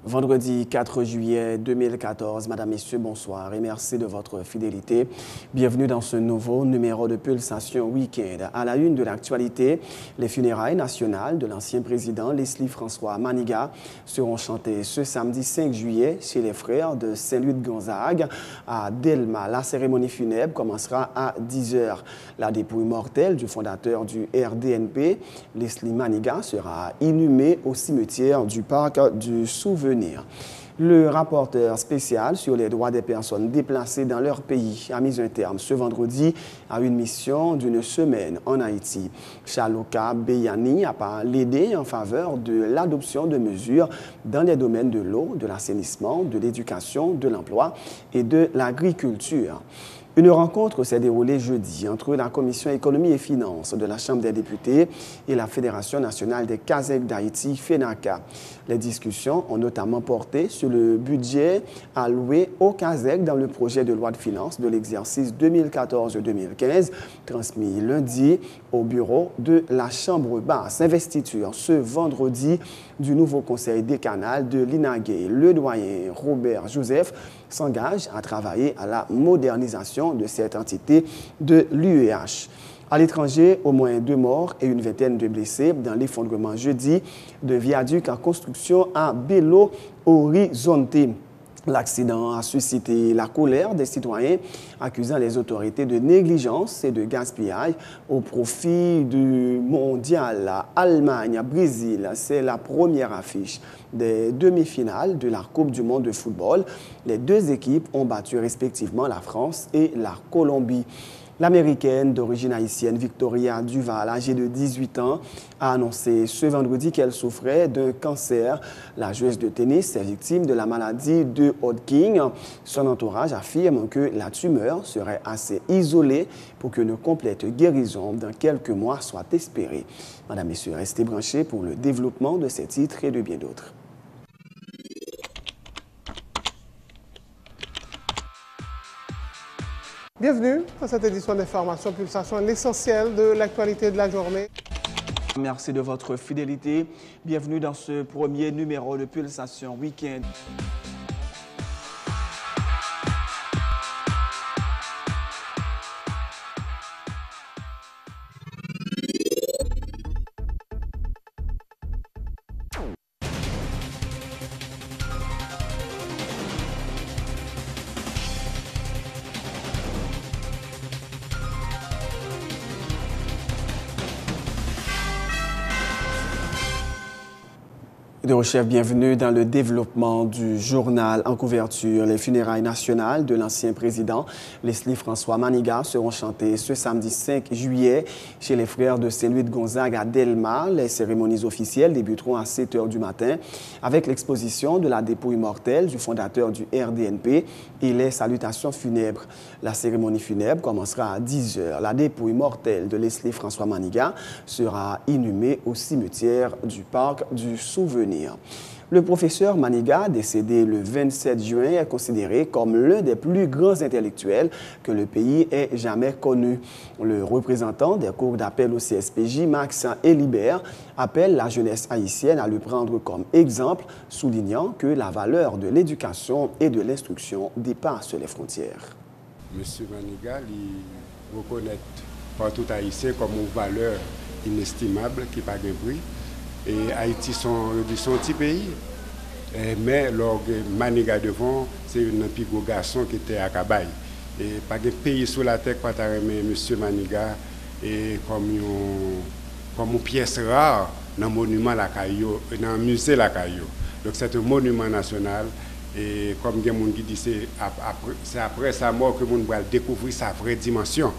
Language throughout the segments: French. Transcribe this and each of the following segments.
Vendredi 4 juillet 2014, Madame, Messieurs, bonsoir et merci de votre fidélité. Bienvenue dans ce nouveau numéro de Pulsation Week-end. À la une de l'actualité, les funérailles nationales de l'ancien président Leslie François Maniga seront chantées ce samedi 5 juillet chez les frères de Saint-Louis de Gonzague à Delma. La cérémonie funèbre commencera à 10 h. La dépouille mortelle du fondateur du RDNP, Leslie Maniga, sera inhumée au cimetière du Parc du Souvenir. Le rapporteur spécial sur les droits des personnes déplacées dans leur pays a mis un terme ce vendredi à une mission d'une semaine en Haïti. Chaloka Beyani a plaidé en faveur de l'adoption de mesures dans les domaines de l'eau, de l'assainissement, de l'éducation, de l'emploi et de l'agriculture. Une rencontre s'est déroulée jeudi entre la Commission économie et finances de la Chambre des députés et la Fédération nationale des Kazakh d'Haïti, FENACA. Les discussions ont notamment porté sur le budget alloué aux Kazakh dans le projet de loi de finances de l'exercice 2014-2015, transmis lundi au bureau de la Chambre basse. Investiture ce vendredi du nouveau conseil décanal de l'INAGUE. Le doyen Robert Joseph s'engage à travailler à la modernisation de cette entité de l'UEH. À l'étranger, au moins 2 morts et une vingtaine de blessés dans l'effondrement jeudi d'un viaduc en construction à Belo Horizonte. L'accident a suscité la colère des citoyens accusant les autorités de négligence et de gaspillage au profit du mondial. Allemagne-Brésil, c'est la première affiche des demi-finales de la Coupe du monde de football. Les deux équipes ont battu respectivement la France et la Colombie. L'Américaine d'origine haïtienne Victoria Duval, âgée de 18 ans, a annoncé ce vendredi qu'elle souffrait d'un cancer. La joueuse de tennis est victime de la maladie de Hodgkin. Son entourage affirme que la tumeur serait assez isolée pour qu'une complète guérison dans quelques mois soit espérée. Madame, Messieurs, restez branchés pour le développement de ces titres et de bien d'autres. Bienvenue dans cette édition d'Information Pulsation, l'essentiel de l'actualité de la journée. Merci de votre fidélité. Bienvenue dans ce premier numéro de Pulsation Week-end. Chef, bienvenue dans le développement du journal en couverture. Les funérailles nationales de l'ancien président Leslie François Maniga seront chantées ce samedi 5 juillet chez les frères de Saint-Louis de Gonzague à Delma. Les cérémonies officielles débuteront à 7 h du matin avec l'exposition de la dépouille mortelle du fondateur du RDNP et les salutations funèbres. La cérémonie funèbre commencera à 10 h. La dépouille mortelle de Leslie François Maniga sera inhumée au cimetière du Parc du Souvenir. Le professeur Maniga, décédé le 27 juin, est considéré comme l'un des plus grands intellectuels que le pays ait jamais connu. Le représentant des cours d'appel au CSPJ, Max Elibert, appelle la jeunesse haïtienne à le prendre comme exemple, soulignant que la valeur de l'éducation et de l'instruction dépasse les frontières. Monsieur Maniga, il reconnaît par tout Haïtien comme une valeur inestimable qui n'a pas de prix. Et Haïti, son petit pays. Mais lors Maniga devant, c'est un plus gros garçon qui était à Kabaye. Et pas de pays sur la terre qui a aimé M. Maniga et comme une pièce rare dans le monument la Caillou, dans le musée la Caillou. Donc c'est un monument national. Et comme il y a des gens qui disent, c'est après sa mort que nous va découvrir sa vraie dimension.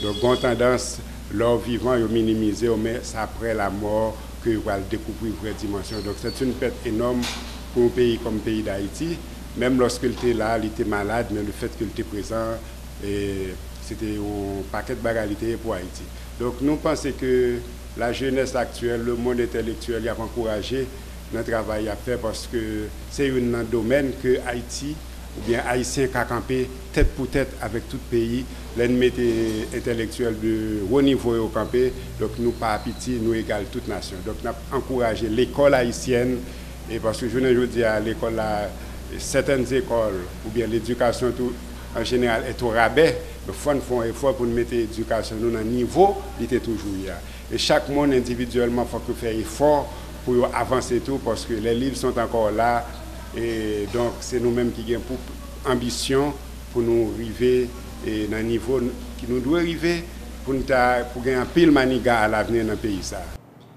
Donc, on a tendance, leur vivant, à minimiser, mais c'est après la mort que vous allez découvrir une vraie dimension. Donc, c'est une perte énorme pour un pays comme le pays d'Haïti. Même lorsqu'il était là, il était malade, mais le fait qu'il était présent, c'était un paquet de bagalités pour Haïti. Donc, nous pensons que la jeunesse actuelle, le monde intellectuel, a encouragé notre travail à faire parce que c'est un domaine que Haïti, ou bien Haïtien qui a campé tête pour tête avec tout pays, l'ennemi intellectuel de haut niveau au campé, donc nous pas petit, nous égale toute nation. Donc nous avons encouragé l'école haïtienne Et parce que je ne dis à l'école, certaines écoles, ou bien l'éducation en général est au rabais, il faut faire un effort pour mettre l'éducation à un niveau, il était toujours là. Et chaque monde individuellement, il faut faire un effort pour avancer tout, parce que les livres sont encore là. Et donc, c'est nous-mêmes qui avons pour ambition pour nous arriver dans un niveau qui nous doit arriver pour gagner un pile maniga à l'avenir dans le pays.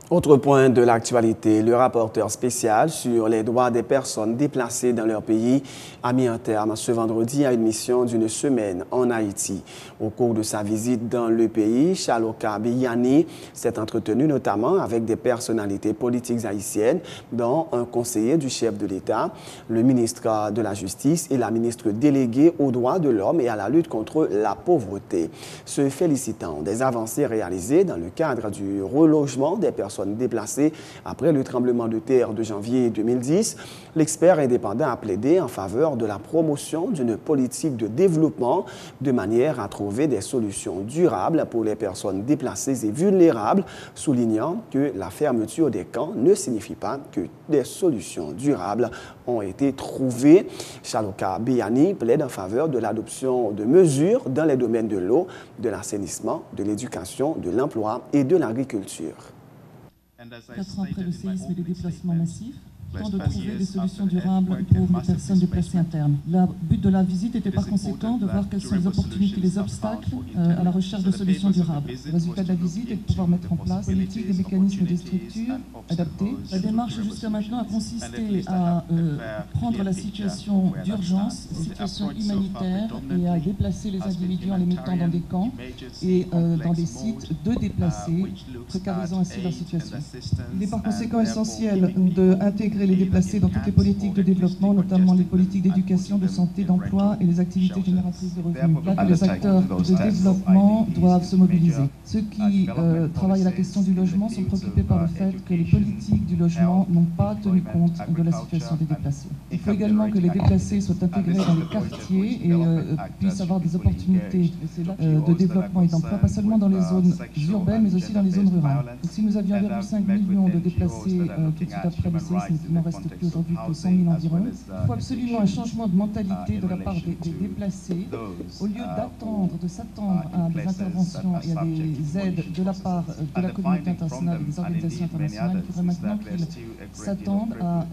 Autre point de l'actualité, le rapporteur spécial sur les droits des personnes déplacées dans leur pays a mis un terme ce vendredi à une mission d'une semaine en Haïti. Au cours de sa visite dans le pays, Chaloka Biyani s'est entretenu notamment avec des personnalités politiques haïtiennes, dont un conseiller du chef de l'État, le ministre de la Justice et la ministre déléguée aux droits de l'homme et à la lutte contre la pauvreté. Se félicitant des avancées réalisées dans le cadre du relogement des personnes déplacées après le tremblement de terre de janvier 2010, l'expert indépendant a plaidé en faveur de la promotion d'une politique de développement de manière à trouver des solutions durables pour les personnes déplacées et vulnérables, soulignant que la fermeture des camps ne signifie pas que des solutions durables ont été trouvées. Chaloka Biyani plaide en faveur de l'adoption de mesures dans les domaines de l'eau, de l'assainissement, de l'éducation, de l'emploi et de l'agriculture. 4 ans après le séisme et les déplacements massifs, temps de trouver des solutions durables pour les personnes déplacées internes. Le but de la visite était par conséquent de voir quelles sont les opportunités, les obstacles à la recherche de solutions durables. Le résultat de la visite est de pouvoir mettre en place des politiques, des mécanismes, des structures adaptés. La démarche jusqu'à maintenant a consisté à prendre la situation d'urgence, situation humanitaire, et à déplacer les individus en les mettant dans des camps et dans des sites de déplacés, précarisant ainsi leur situation. Il est par conséquent essentiel d'intégrer les déplacés dans toutes les politiques de développement, notamment les politiques d'éducation, de santé, d'emploi et les activités génératrices de revenus. Là que les acteurs de développement doivent se mobiliser. Ceux qui travaillent à la question du logement sont préoccupés par le fait que les politiques du logement n'ont pas tenu compte de la situation des déplacés. Il faut également que les déplacés soient intégrés dans les quartiers et puissent avoir des opportunités de développement et d'emploi, pas seulement dans les zones urbaines, mais aussi dans les zones rurales. Si nous avions 1,5 million de déplacés tout de suite après le séisme, il n'en reste plus aujourd'hui que 100 000 environ. Il faut absolument un changement de mentalité de la part des déplacés. Au lieu d'attendre, de s'attendre à des interventions et à des aides de la part de la communauté internationale et des organisations internationales, il faudrait maintenant qu'ils s'attendent à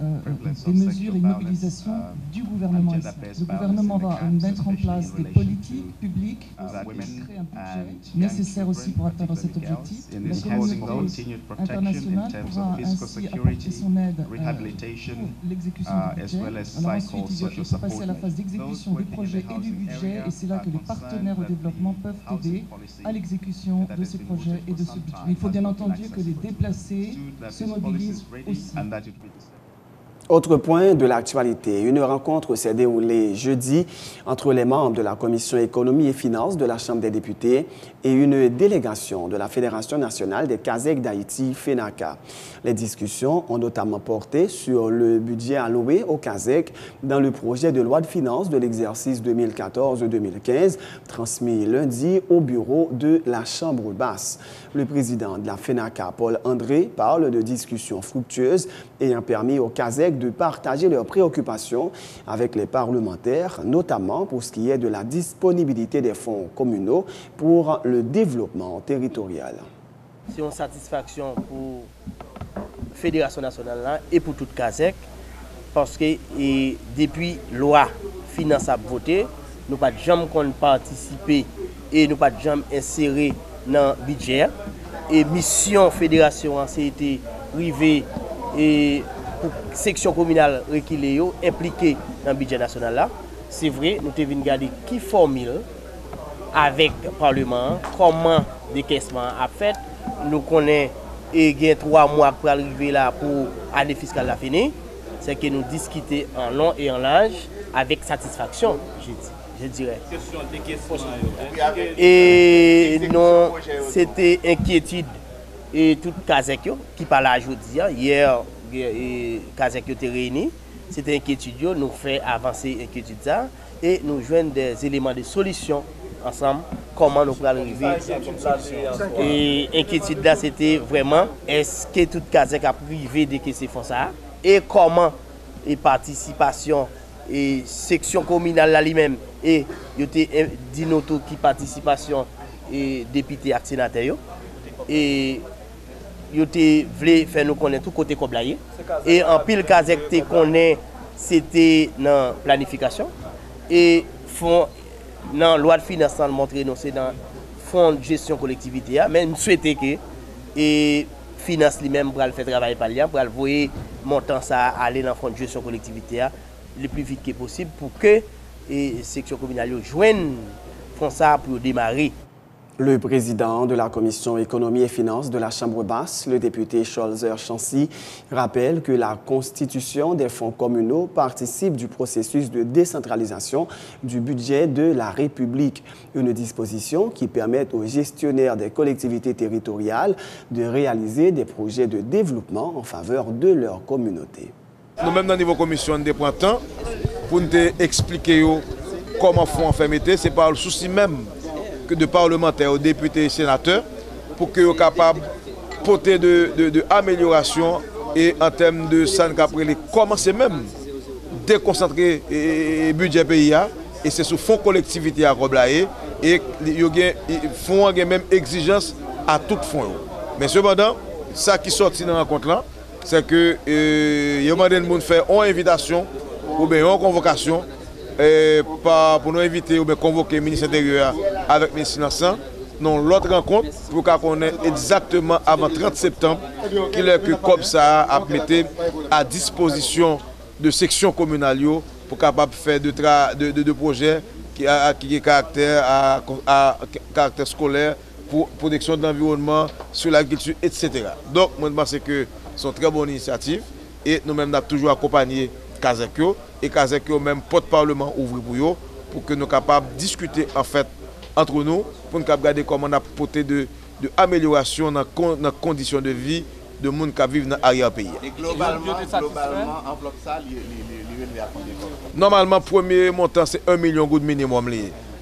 des mesures et une mobilisation du gouvernement ici. Le gouvernement va mettre en place des politiques publiques, créer un budget nécessaire aussi pour atteindre cet objectif. La communauté internationale pourra ainsi apporter son aide pour l'exécution du budget. Alors ensuite, il faut passer à la phase d'exécution du projet et du budget, et c'est là que les partenaires au développement peuvent aider à l'exécution de ces projets et de ce budget. Il faut bien entendu que les déplacés se mobilisent aussi. Autre point de l'actualité, une rencontre s'est déroulée jeudi entre les membres de la Commission économie et finances de la Chambre des députés et une délégation de la Fédération nationale des Kazakh d'Haïti, FENACA. Les discussions ont notamment porté sur le budget alloué aux Kazakh dans le projet de loi de finances de l'exercice 2014-2015, transmis lundi au bureau de la Chambre basse. Le président de la FENACA, Paul André, parle de discussions fructueuses ayant permis aux Kazakh de partager leurs préoccupations avec les parlementaires, notamment pour ce qui est de la disponibilité des fonds communaux pour le développement territorial. C'est une satisfaction pour la Fédération nationale et pour tout Kazakh, parce que depuis la loi finance à voter, nous n'avons pas jamais participé et nous n'avons pas jamais inséré dans le budget. Et mission fédération, c'était arrivé et pour section communale impliquée dans le budget national là. C'est vrai, nous devons regarder qui formule avec le Parlement, comment le décaissement a fait. Nous connaissons et il y a 3 mois pour arriver là pour l'année fiscale la finie. C'est que nous discutons en long et en large avec satisfaction, je dirais. Et non, c'était inquiétude et tout Kazakh qui parle aujourd'hui. Hier, Kazakh étaient réunis. C'était inquiétude, nous fait avancer l'inquiétude et nous joignons des éléments de solution ensemble, comment nous pouvons arriver à cette solution. Et l'inquiétude là, c'était vraiment, est-ce que tout Kazakh a privé de ces fonds ça? et comment et participation et section communale là lui-même et il était dit nous tout qui participation et député et sénateur et il était voulu faire nous connaître tout côté Koblaye et en pile Kazek te connaît c'était dans planification et fond dans loi de finances montrer nous c'est dans fonds de gestion collectivité mais nous souhaitons que et finance lui-même pour faire travail par lui pour voir montant ça aller dans fonds de gestion collectivité le plus vite que possible pour que et section communale joigne font ça pour démarrer. Le président de la Commission économie et finances de la Chambre basse, le député Scholzer Chancy, rappelle que la constitution des fonds communaux participe du processus de décentralisation du budget de la République, une disposition qui permet aux gestionnaires des collectivités territoriales de réaliser des projets de développement en faveur de leur communauté. Nous-mêmes, dans le niveau commission, nous prenons temps pour nous expliquer comment font en fait, c'est par le souci même de parlementaires, députés et sénateurs, pour qu'ils soient capables de porter de amélioration et en termes de ça, comment c'est même déconcentrer le budget pays et c'est sous fonds collectivité à Koblaye et ils font même exigence à tout fonds. Mais cependant, ça qui sortit dans la rencontre là, c'est que ils demandent de faire une invitation ou bien une convocation pour nous inviter ou bien convoquer le ministre intérieur avec le ministre Finances dans l'autre rencontre pour qu'on ait exactement avant 30 septembre qu'il est que comme ça à mettre à disposition de sections communales pour capable faire de projets qui ont caractère scolaire pour protection de l'environnement, sur l'agriculture, etc. Donc, moi, je pense que c'est une très bonne initiative et nous-mêmes avons toujours accompagné Kazekyo et Kazekyo même porte-parlement ouvre pour que nous soyons capables de discuter en fait entre nous pour nous regarder comment on a apporté de amélioration dans les conditions de vie de gens qui vivent dans l'arrière-pays. Et globalement, enveloppe ça, normalement, le premier montant, c'est 1 million de minimum.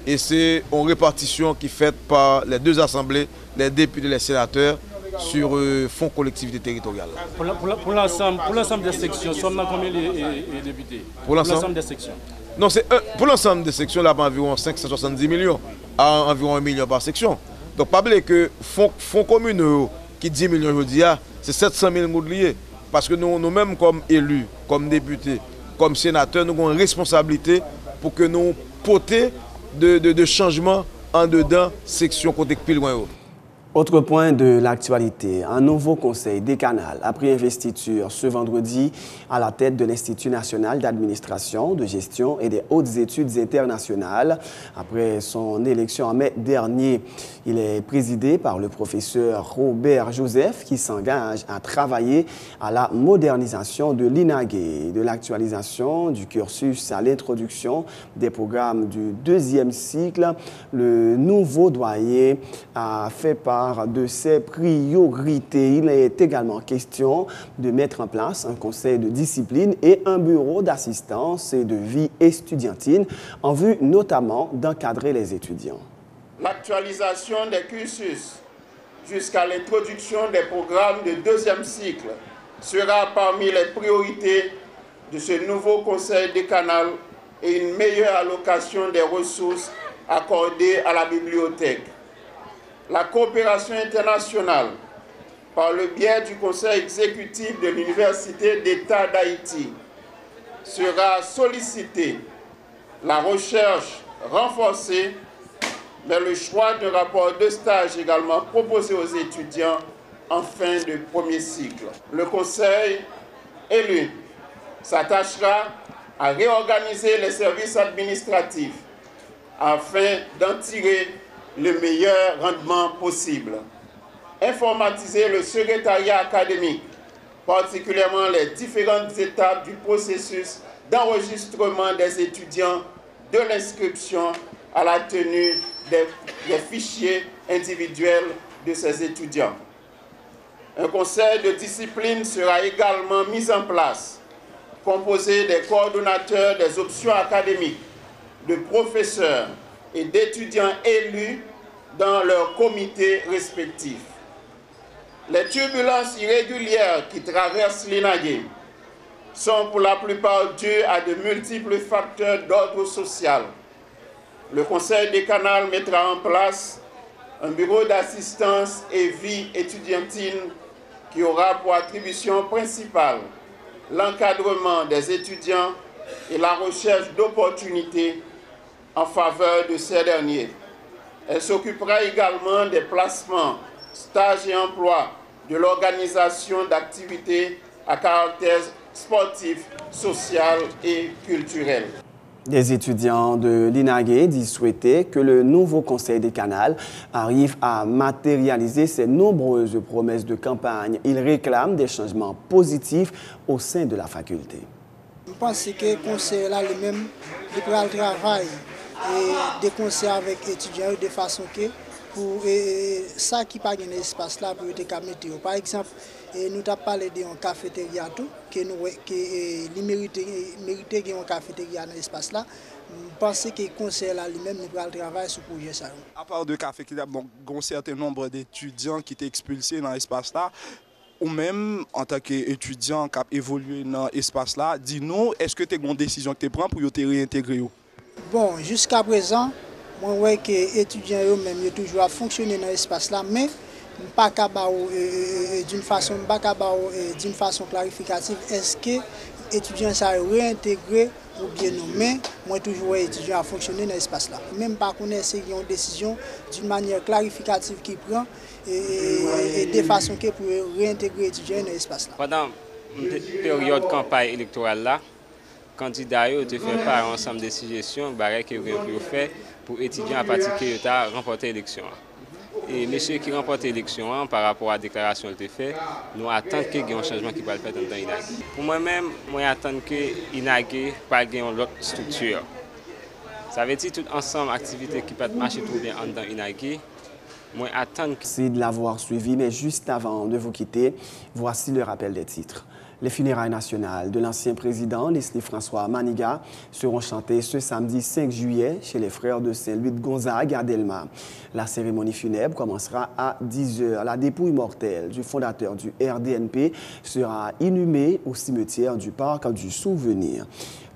Et c'est une répartition qui est faite par les deux assemblées, les députés et les sénateurs, sur fonds collectivité territoriale. Pour l'ensemble des sections, sommes dans combien de députés? Pour l'ensemble des sections? Non, c'est pour l'ensemble des sections, là, environ 570 millions, à environ 1 million par section. Donc, pas oublier que fonds communaux qui 10 millions aujourd'hui, c'est 700 000 liés. Parce que nous-mêmes, comme élus, comme députés, comme sénateurs, nous avons une responsabilité pour que nous portions de changements en dedans section côté plus loin. Autre point de l'actualité, un nouveau conseil décanal a pris investiture ce vendredi à la tête de l'Institut national d'administration, de gestion et des hautes études internationales. Après son élection en mai dernier, il est présidé par le professeur Robert Joseph qui s'engage à travailler à la modernisation de l'INAGE, de l'actualisation du cursus à l'introduction des programmes du deuxième cycle. Le nouveau doyen a fait part de ses priorités. Il est également question de mettre en place un conseil de discipline et un bureau d'assistance et de vie estudiantine en vue notamment d'encadrer les étudiants. L'actualisation des cursus jusqu'à l'introduction des programmes de deuxième cycle sera parmi les priorités de ce nouveau conseil décanal et une meilleure allocation des ressources accordées à la bibliothèque. La coopération internationale, par le biais du Conseil exécutif de l'Université d'État d'Haïti, sera sollicitée, la recherche renforcée, mais le choix d'un rapport de stage également proposé aux étudiants en fin de premier cycle. Le Conseil élu s'attachera à réorganiser les services administratifs afin d'en tirer le meilleur rendement possible. Informatiser le secrétariat académique, particulièrement les différentes étapes du processus d'enregistrement des étudiants de l'inscription à la tenue des fichiers individuels de ces étudiants. Un conseil de discipline sera également mis en place, composé des coordonnateurs des options académiques, de professeurs et d'étudiants élus dans leurs comités respectifs. Les turbulences irrégulières qui traversent l'INAGE sont pour la plupart dus à de multiples facteurs d'ordre social. Le Conseil décanal mettra en place un bureau d'assistance et vie étudiantine qui aura pour attribution principale l'encadrement des étudiants et la recherche d'opportunités en faveur de ces derniers. Elle s'occupera également des placements, stages et emplois, de l'organisation d'activités à caractère sportif, social et culturel. Des étudiants de l'INAGE disent souhaiter que le nouveau conseil décanal arrive à matérialiser ses nombreuses promesses de campagne. Ils réclament des changements positifs au sein de la faculté. Je pense que le conseil là lui-même devra le travail et des conseils avec étudiants de façon que pour ça qui pas un espace là pour être mettre. Par exemple, nous avons parlé d'un cafétéria tout que nous que mérite un cafétéria dans l'espace là. Je pense que le conseil là lui-même nous va travailler sur le projet ça. À part de cafétéria, bon, un certain nombre d'étudiants qui étaient expulsés dans l'espace là. Ou même en tant qu'étudiant qui a évolué dans l'espace là, dis-nous, est-ce que tu as une décision que tu prends pour te réintégrer? Bon, jusqu'à présent, moi vois que les étudiants eux-mêmes ont toujours fonctionné dans l'espace là, mais pas d'une façon clarificative. Est-ce que les étudiants sont réintégrés ou bien non? Mais moi toujours étudiant à fonctionner dans l'espace là. Même pas connaître si ils ont une décision d'une manière clarificative qui prend et de façon que pour réintégrer les étudiants dans l'espace là. Pendant la période de campagne électorale là, les candidats ont fait par ensemble de suggestions qu'ils ont fait pour les étudiants à partir qu'ils ont remporté l'élection. Et monsieur qui remporte l'élection par rapport à la déclaration qu'il a faite, nous attendons qu'il y ait un changement qui va le faire dans l'INAGE. Pour moi-même, j'attends que l'INAGE pas ait une autre structure. Ça veut dire tout ensemble activités qui peuvent marcher tout bien dans l'INAGE. Merci de l'avoir suivi, mais juste avant de vous quitter, voici le rappel des titres. Les funérailles nationales de l'ancien président Leslie François Maniga seront chantées ce samedi 5 juillet chez les frères de Saint-Louis de Gonzague à Delma. La cérémonie funèbre commencera à 10 h. La dépouille mortelle du fondateur du RDNP sera inhumée au cimetière du Parc du Souvenir.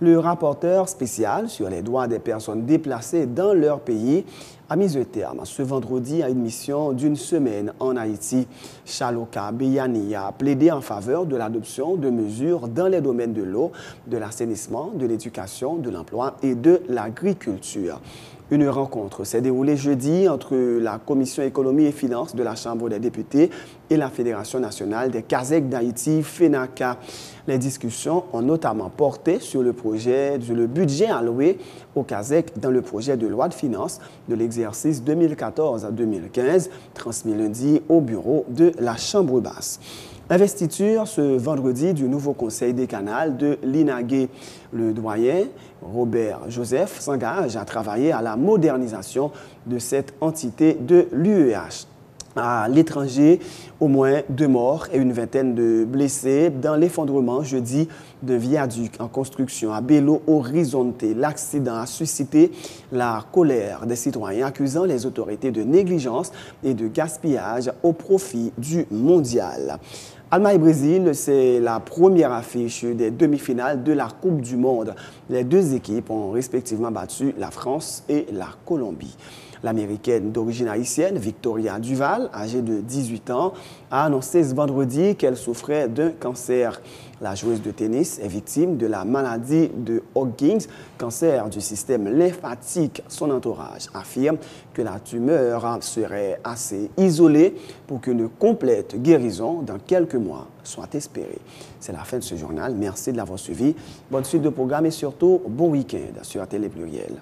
Le rapporteur spécial sur les droits des personnes déplacées dans leur pays a mis un terme ce vendredi à une mission d'une semaine en Haïti. Chaloka Beyani a plaidé en faveur de l'adoption de mesures dans les domaines de l'eau, de l'assainissement, de l'éducation, de l'emploi et de l'agriculture. Une rencontre s'est déroulée jeudi entre la Commission économie et finances de la Chambre des députés et la Fédération nationale des Kazèques d'Haïti, FENACA. Les discussions ont notamment porté sur le budget alloué aux Kazèques dans le projet de loi de finances de l'exercice 2014 à 2015, transmis lundi au bureau de la Chambre basse. Investiture ce vendredi du nouveau conseil décanal de l'INAGE. Le doyen Robert Joseph s'engage à travailler à la modernisation de cette entité de l'UEH. À l'étranger, au moins 2 morts et une vingtaine de blessés dans l'effondrement jeudi d'un viaduc en construction à Belo Horizonte. L'accident a suscité la colère des citoyens accusant les autorités de négligence et de gaspillage au profit du mondial. Allemagne-Brésil, c'est la première affiche des demi-finales de la Coupe du Monde. Les deux équipes ont respectivement battu la France et la Colombie. L'Américaine d'origine haïtienne, Victoria Duval, âgée de 18 ans, a annoncé ce vendredi qu'elle souffrait d'un cancer. La joueuse de tennis est victime de la maladie de Hodgkin, cancer du système lymphatique. Son entourage affirme que la tumeur serait assez isolée pour qu'une complète guérison dans quelques mois soit espérée. C'est la fin de ce journal. Merci de l'avoir suivi. Bonne suite de programme et surtout, bon week-end sur Télé Pluriel.